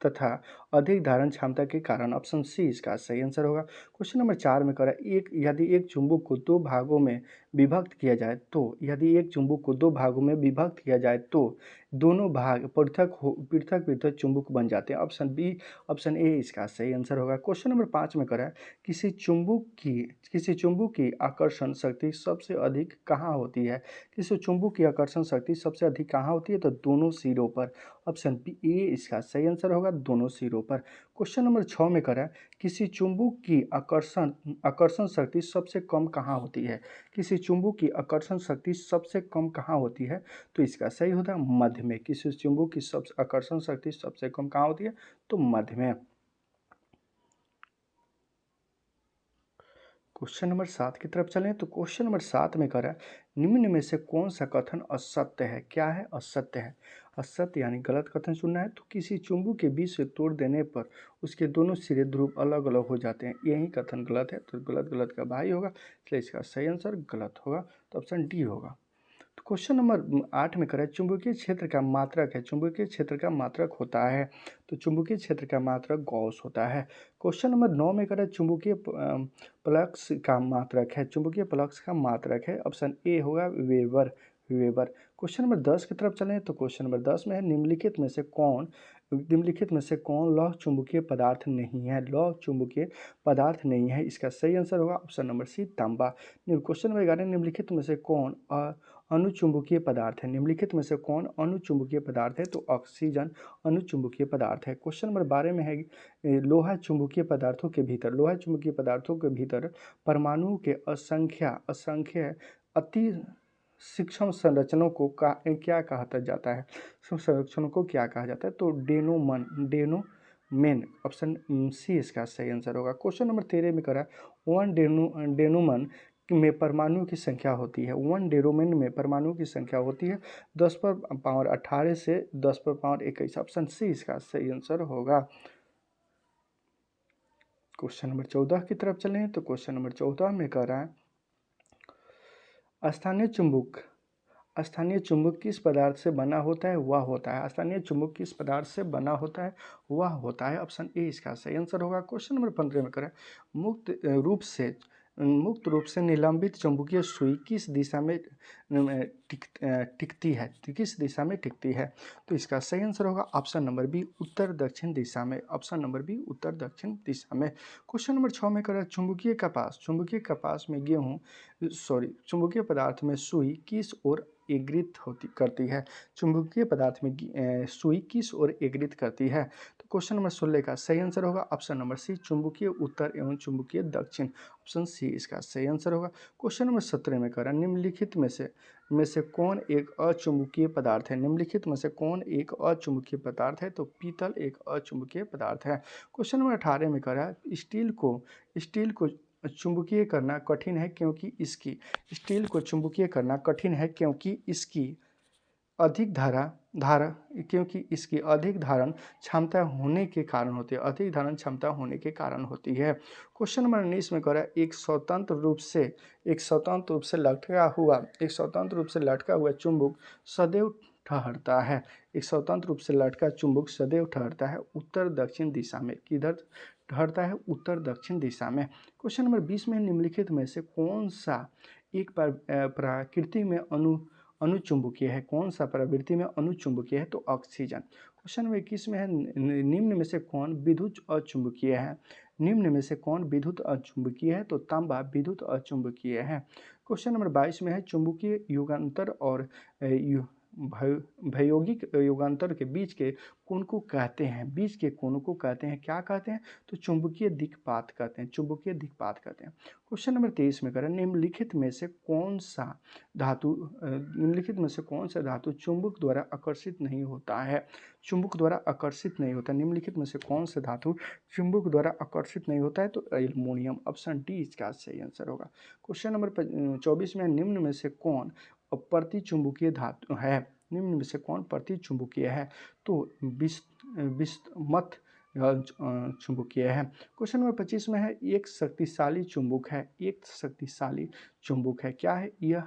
तथा अधिक धारण क्षमता के कारण, ऑप्शन सी इसका सही आंसर होगा। क्वेश्चन नंबर 4 में करा यदि एक चुंबक को दो भागों में विभक्त किया जाए तो यदि एक चुंबक को दो भागों में विभक्त किया जाए तो दोनों भाग पृथक पृथक चुंबक बन जाते हैं, ऑप्शन ए इसका सही आंसर होगा। क्वेश्चन नंबर 5 में करा किसी चुंबक की आकर्षण शक्ति सबसे अधिक कहाँ होती है? किसी चुंबक की आकर्षण शक्ति सबसे अधिक कहाँ होती है? तो दोनों सिरों पर, ऑप्शन बी ए इसका सही आंसर होगा, दोनों सिरों पर। क्वेश्चन नंबर 6 में करा किसी चुंबक की आकर्षण शक्ति सबसे कम कहाँ होती है? किसी चुंबक की आकर्षण शक्ति सबसे कम कहाँ होती है? तो इसका सही होता है मध्य में। किसी चुंबक की आकर्षण शक्ति सबसे कम कहाँ होती है? तो मध्य में। क्वेश्चन नंबर 7 की तरफ चलें तो क्वेश्चन नंबर 7 में कह रहा है निम्न में से कौन सा कथन असत्य है? क्या है? असत्य है। असत्य यानी गलत कथन सुनना है। तो किसी चुंबक के बीच से तोड़ देने पर उसके दोनों सिरे ध्रुव अलग अलग हो जाते हैं, यही कथन गलत है। तो गलत का भाई होगा, इसलिए इसका सही आंसर गलत होगा, तो ऑप्शन डी होगा। तो क्वेश्चन नंबर 8 में करें चुंबकीय क्षेत्र का मात्रक है, चुंबकीय क्षेत्र का मात्रक होता है, तो चुंबकीय क्षेत्र का मात्रक गॉस होता है। क्वेश्चन नंबर 9 में करें चुंबकीय प्लक्स का मात्रक है, चुंबकीय प्लक्स का मात्रक है, ऑप्शन ए होगा वेबर। क्वेश्चन नंबर 10 की तरफ चलें तो क्वेश्चन नंबर 10 में है निम्नलिखित में से कौन लौह चुंबकीय पदार्थ नहीं है? लौह चुंबकीय पदार्थ नहीं है, इसका सही आंसर होगा ऑप्शन नंबर सी तांबा। क्वेश्चन नंबर 11 निम्नलिखित में से कौन अनुचुंबकीय पदार्थ है? निम्नलिखित में से कौन अनुचुंबकीय पदार्थ है? तो ऑक्सीजन अनुचुंबकीय पदार्थ है। क्वेश्चन नंबर 12 में है लोहा चुंबकीय पदार्थों के भीतर परमाणु के असंख्य अति सूक्ष्म संरचनाओं को क्या कहा जाता है? संरचनाओं को क्या कहा जाता है? तो डेनोमेन, ऑप्शन सी इसका सही आंसर होगा। क्वेश्चन नंबर 13 में करा वन डेनोमन में परमाणु की संख्या होती है, वन डेनोमेन में परमाणु की संख्या होती है 10 पर पावर 18 से 10 पर पावर 21, ऑप्शन सी इसका सही आंसर होगा। क्वेश्चन नंबर 14 की तरफ चलें तो क्वेश्चन नंबर 14 में कह रहा है स्थानीय चुंबक किस पदार्थ से बना होता है? वह होता है। स्थानीय चुंबक किस पदार्थ से बना होता है? वह होता है, ऑप्शन ए इसका सही आंसर होगा। क्वेश्चन नंबर 15 में करें मुक्त रूप से निलंबित चुंबकीय सुई किस दिशा में टिकती है? किस दिशा में टिकती है? तो इसका सही आंसर होगा ऑप्शन नंबर बी उत्तर दक्षिण दिशा में, ऑप्शन नंबर बी उत्तर दक्षिण दिशा में। क्वेश्चन नंबर 6 में करें चुंबकीय कपास में चुंबकीय पदार्थ में सुई किस ओर एग्रित करती है? चुंबकीय पदार्थ में सुई किस ओर एग्रित करती है? तो क्वेश्चन नंबर 16 का सही आंसर होगा ऑप्शन नंबर सी चुंबकीय उत्तर एवं चुंबकीय दक्षिण, ऑप्शन सी इसका सही आंसर होगा। क्वेश्चन नंबर 17 में कह रहा निम्नलिखित में से कौन एक अचुंबकीय पदार्थ है? निम्नलिखित में से कौन एक अचुंबकीय पदार्थ है? तो पीतल एक अचुंबकीय पदार्थ है। क्वेश्चन नंबर 18 में कह रहा है स्टील को चुंबकीय करना कठिन है क्योंकि इसकी अधिक धारण क्षमता होने के कारण होती है। क्वेश्चन नंबर 19 में कह रहा है एक स्वतंत्र रूप से लटका हुआ चुंबक सदैव ठहरता है। एक स्वतंत्र रूप से लटका चुंबक सदैव ठहरता है उत्तर दक्षिण दिशा में। किधर ठहरता है? उत्तर दक्षिण दिशा में। क्वेश्चन नंबर 20 में निम्नलिखित में से कौन सा एक प्रकृति में अनुचुंबकीय है? कौन सा प्रवृत्ति में अनुचुंबकीय है? तो ऑक्सीजन। क्वेश्चन नंबर 21 में है निम्न में से कौन विद्युत अचुंबकीय है? निम्न में से कौन विद्युत अचुंबकीय है? तो तांबा विद्युत अचुंबकीय है। क्वेश्चन नंबर 22 में है चुंबकीय युगांतर और भौगोलिक युगांतर के बीच के कोण को कहते हैं, बीच के कोण को कहते हैं, क्या कहते हैं? तो चुंबकीय दिक्पात कहते हैं, चुंबकीय दिक्पात कहते हैं। क्वेश्चन नंबर 23 में करें, निम्नलिखित में से कौन सा धातु निम्नलिखित में से कौन सा धातु चुंबक द्वारा आकर्षित नहीं होता है? चुंबक द्वारा आकर्षित नहीं होता, निम्नलिखित में से कौन सा धातु चुंबक द्वारा आकर्षित नहीं होता है? तो एल्युमिनियम, ऑप्शन डी इसका सही आंसर होगा। क्वेश्चन नंबर 24 में, निम्न में से कौन प्रतिचुंबकीय धातु है? निम्न में से कौन प्रतिचुंबकीय है? तो बिस्मथ चुंबकीय है। क्वेश्चन नंबर 25 में है, एक शक्तिशाली चुंबक है, एक शक्तिशाली चुंबक है, क्या है यह?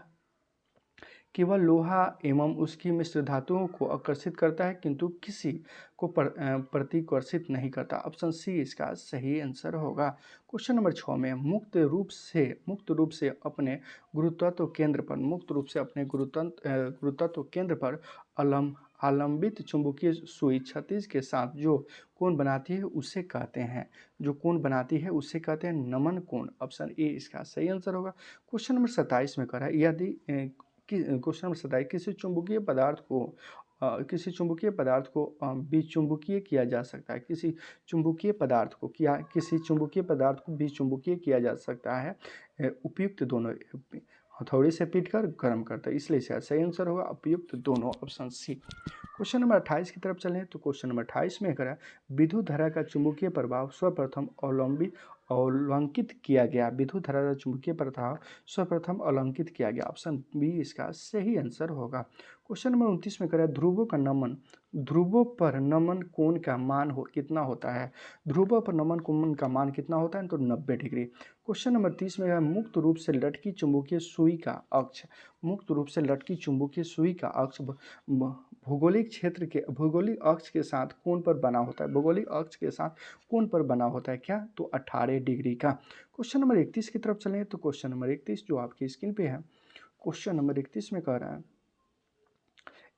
केवल लोहा एवं उसकी मिश्र धातुओं को आकर्षित करता है किंतु किसी को प्रतिकर्षित नहीं करता, ऑप्शन सी इसका सही आंसर होगा। क्वेश्चन नंबर 6 में, मुक्त रूप से अपने गुरुत्वात्मक केंद्र पर गुरुत्वात्मक केंद्र पर आलंबित चुंबकीय सुई क्षैतिज के साथ जो कोण बनाती है उसे कहते हैं, जो कोण बनाती है उसे कहते हैं नमन कोण, ऑप्शन ए इसका सही आंसर होगा। क्वेश्चन नंबर 27 में करा, यदि क्वेश्चन नंबर 27, किसी चुंबकीय पदार्थ को विचुंबकीय किया जा सकता है, किसी चुंबकीय पदार्थ को विचुंबकीय किया जा सकता है उपयुक्त दोनों हथौड़े से पीटकर गर्म करता है, इसलिए इसका सही आंसर होगा उपयुक्त दोनों, ऑप्शन सी। क्वेश्चन नंबर 28 की तरफ चलें तो क्वेश्चन नंबर 28 में करा, विद्युत धारा का चुंबकीय प्रभाव सर्वप्रथम अवलंकित किया गया, विद्युत धारा का चुंबकीय प्रभाव सर्वप्रथम अवलंकित किया गया, ऑप्शन बी इसका सही आंसर होगा। क्वेश्चन नंबर 29 में करें, ध्रुवों पर नमन कोण का मान कितना होता है? ध्रुवों पर नमन कोण का मान कितना होता है? तो 90 डिग्री। क्वेश्चन नंबर 30 में है, मुक्त रूप से लटकी चुंबकीय सुई का अक्ष, भौगोलिक अक्ष के साथ कोण पर बना होता है, भौगोलिक अक्ष के साथ कोण पर बना होता है, क्या? तो 18 डिग्री का। क्वेश्चन नंबर 31 की तरफ चलें तो क्वेश्चन नंबर 31 जो आपकी स्क्रीन पे है, क्वेश्चन नंबर 31 में कह रहा है,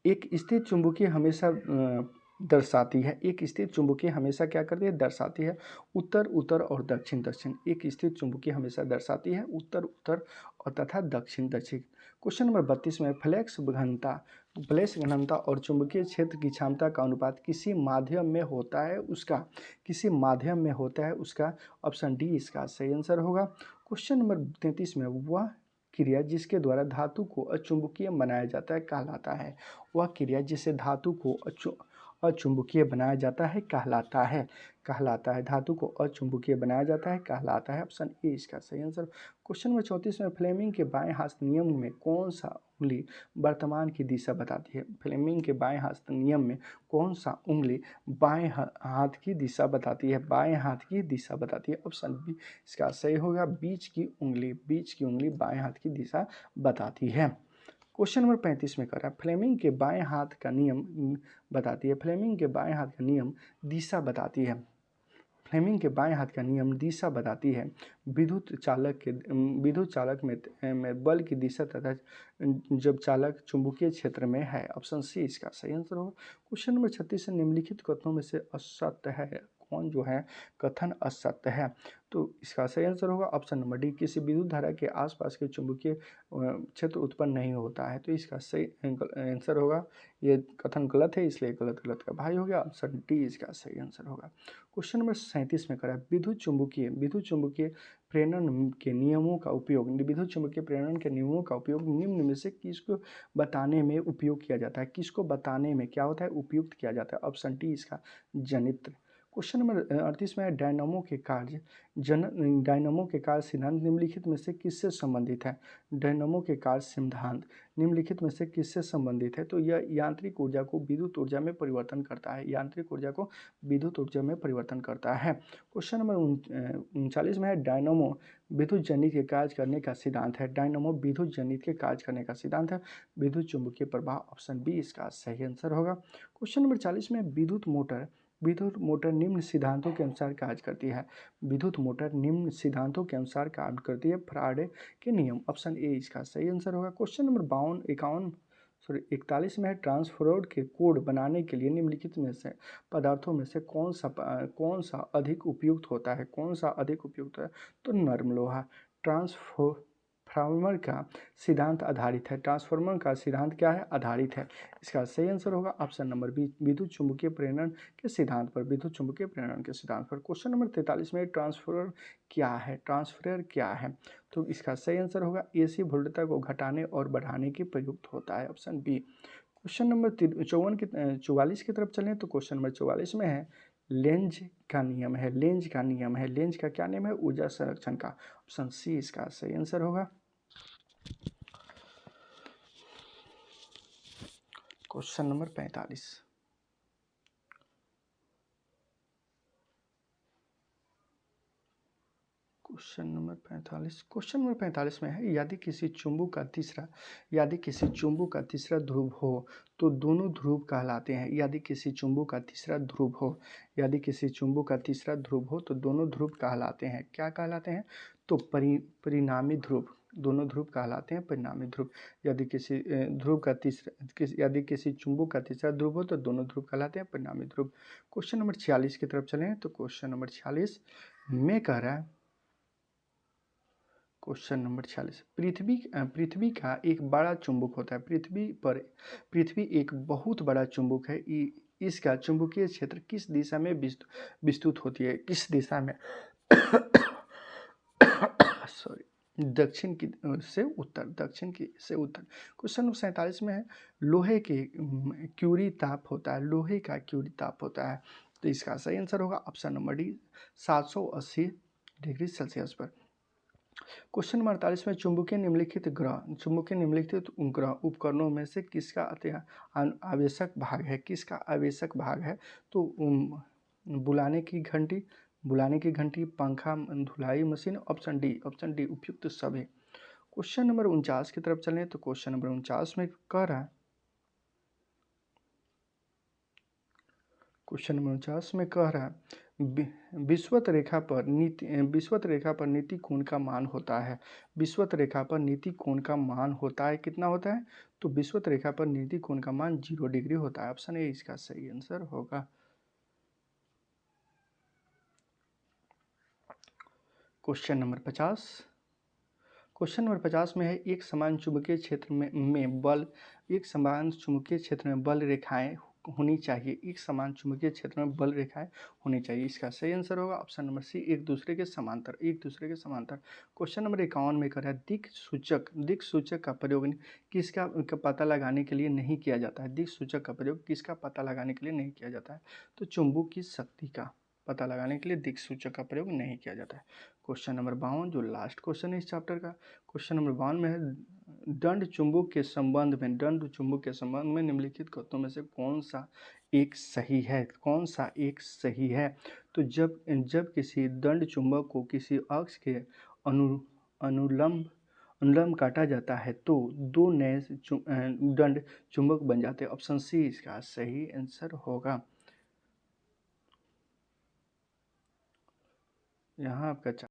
एक स्थिर चुंबकीय हमेशा दर्शाती है, एक स्थिर चुंबकीय हमेशा क्या करती है? दर्शाती है उत्तर उत्तर और दक्षिण दक्षिण, एक स्थिर चुंबकीय हमेशा दर्शाती है उत्तर उत्तर और तथा दक्षिण दक्षिण। क्वेश्चन नंबर 32 में, फ्लक्स घनता और चुंबकीय क्षेत्र की क्षमता का अनुपात किसी माध्यम में होता है उसका, ऑप्शन डी इसका सही आंसर होगा। क्वेश्चन नंबर 33 में, वह क्रिया जिसके द्वारा धातु को अचुंबकीय बनाया जाता है कहलाता है, वह क्रिया जिसे धातु को अचुंबकीय बनाया जाता है कहलाता है, धातु को अचुंबकीय बनाया जाता है कहलाता है, ऑप्शन ए इसका सही आंसर। क्वेश्चन नंबर 34 में, फ्लेमिंग के बाएं हाथ नियम में कौन सा उंगली वर्तमान की दिशा बताती है? फ्लेमिंग के बाएं हाथ नियम में कौन सा उंगली बाएं हाथ की दिशा बताती है? ऑप्शन बी इसका सही होगा, बीच की उंगली बाएं हाथ की दिशा बताती है। क्वेश्चन नंबर 35 में कर रहा है, फ्लेमिंग के बाएं हाथ का नियम दिशा बताती है, विद्युत चालक में बल की दिशा तथा जब चालक चुंबकीय क्षेत्र में है, ऑप्शन सी इसका सही आंसर होगा। क्वेश्चन नंबर 36 से, निम्नलिखित कथनों में से असत्य है कौन? जो है कथन असत्य है, तो इसका सही आंसर होगा ऑप्शन नंबर डी, किसी विद्युत धारा के आसपास के चुंबकीय क्षेत्र उत्पन्न नहीं होता है, तो इसका सही आंसर होगा, ये कथन गलत है इसलिए गलत का भाई हो गया, ऑप्शन डी इसका सही आंसर होगा। क्वेश्चन नंबर 37 में करा, विद्युत चुंबकीय प्रेरण के नियमों का उपयोग निम्न में से किसको बताने में उपयोग किया जाता है? क्या होता है? उपयुक्त किया जाता है, ऑप्शन डी इसका जनित्र। क्वेश्चन नंबर 38 में, डायनामो के कार्य सिद्धांत निम्नलिखित में से किससे संबंधित है? डायनामो के कार्य सिद्धांत निम्नलिखित में से किससे संबंधित है? तो यह यांत्रिक ऊर्जा को विद्युत ऊर्जा में परिवर्तन करता है, क्वेश्चन नंबर 39 में है, डायनामो विद्युत जनित के कार्य करने का सिद्धांत है, विद्युत चुंबकीय प्रवाह, ऑप्शन बी इसका सही आंसर होगा। क्वेश्चन नंबर 40 में, विद्युत मोटर निम्न सिद्धांतों के अनुसार कार्य करती है, फैराडे के नियम, ऑप्शन ए इसका सही आंसर होगा। क्वेश्चन नंबर 41 में है, ट्रांसफॉर्मर के कोड बनाने के लिए निम्नलिखित में से पदार्थों में से कौन सा अधिक उपयुक्त होता है? तो नर्म लोहा। ट्रांसफार्मर का सिद्धांत आधारित है? ट्रांसफार्मर का सिद्धांत क्या है? आधारित है। इसका सही आंसर होगा ऑप्शन नंबर बी, विद्युत चुम्बकीय प्रेरण के सिद्धांत पर, विद्युत चुम्बकीय प्रेरण के सिद्धांत पर। क्वेश्चन नंबर 43 में ट्रांसफार्मर क्या है? ट्रांसफार्मर क्या है? तो इसका सही आंसर होगा एसी वोल्टता को घटाने और बढ़ाने के प्रयुक्त होता है, ऑप्शन बी। क्वेश्चन नंबर 44 की तरफ चलें तो क्वेश्चन नंबर 44 में है लेंज का नियम है। लेंज का नियम है, लेंज का क्या नियम है? ऊर्जा संरक्षण का, ऑप्शन सी इसका सही आंसर होगा। क्वेश्चन नंबर 45, क्वेश्चन नंबर 45 में है यदि किसी चुंबक का तीसरा ध्रुव हो तो दोनों ध्रुव कहलाते हैं। यदि किसी चुंबक का तीसरा ध्रुव हो, यदि किसी चुंबक का तीसरा ध्रुव हो तो दोनों ध्रुव कहलाते हैं। क्या कहलाते हैं? तो परिणामी ध्रुव, दोनों ध्रुव कहलाते हैं परिणामी ध्रुव। यदि किसी यदि किसी चुंबक का तीसरा ध्रुव हो तो दोनों ध्रुव कहलाते हैं परिणामी ध्रुव। क्वेश्चन नंबर 46 की तरफ चलें तो क्वेश्चन नंबर 46 में कह रहा है, क्वेश्चन नंबर 46, पृथ्वी का एक बड़ा चुंबक होता है। पृथ्वी एक बहुत बड़ा चुंबक है। इसका चुंबकीय क्षेत्र किस दिशा में विस्तृत होती है? किस दिशा में? सॉरी, दक्षिण की से उत्तर, दक्षिण की से उत्तर। क्वेश्चन नंबर 47 में है लोहे के क्यूरी ताप होता है। लोहे का क्यूरी ताप होता है। तो इसका सही आंसर होगा option number D, 780 degree Celsius पर। क्वेश्चन नंबर 48 में चुंबकीय निम्नलिखित ग्रह उपकरणों में से किसका आवश्यक भाग है? किसका आवश्यक भाग है? तो बुलाने की घंटी, पंखा, धुलाई मशीन, ऑप्शन डी उपयुक्त सभी। क्वेश्चन नंबर 49 की तरफ चलें तो क्वेश्चन नंबर 49 में कह रहा है, क्वेश्चन नंबर 49 में कह रहा है विषुवत रेखा पर नीति कोण का मान होता है। विषुवत रेखा पर नीति कोण का मान होता है, कितना होता है? तो विषुवत रेखा पर नीति कोण का मान 0 डिग्री होता है, ऑप्शन ए इसका सही आंसर होगा। क्वेश्चन नंबर 50, क्वेश्चन नंबर 50 में है एक समान चुंबकीय क्षेत्र में बल रेखाएं होनी चाहिए। एक समान चुंबकीय क्षेत्र में बल रेखाएं होनी चाहिए। इसका सही आंसर होगा ऑप्शन नंबर सी, एक दूसरे के समांतर। क्वेश्चन नंबर 51 में कर दिक सूचक का प्रयोग किसका पता लगाने के लिए नहीं किया जाता है? दिक सूचक का प्रयोग किसका पता लगाने के लिए नहीं किया जाता है? तो चुंबक की शक्ति का पता लगाने के लिए दिक सूचक का प्रयोग नहीं किया जाता है। क्वेश्चन नंबर 52 जो लास्ट क्वेश्चन है इस चैप्टर का, क्वेश्चन नंबर 52 में है दंड चुंबक के संबंध में निम्नलिखित कथनों में से कौन सा एक सही है? तो जब किसी दंड चुंबक को किसी अक्ष के अनुलंब काटा जाता है तो दो नए दंड चुंबक बन जाते हैं, ऑप्शन सी इसका सही आंसर होगा। यहाँ आपका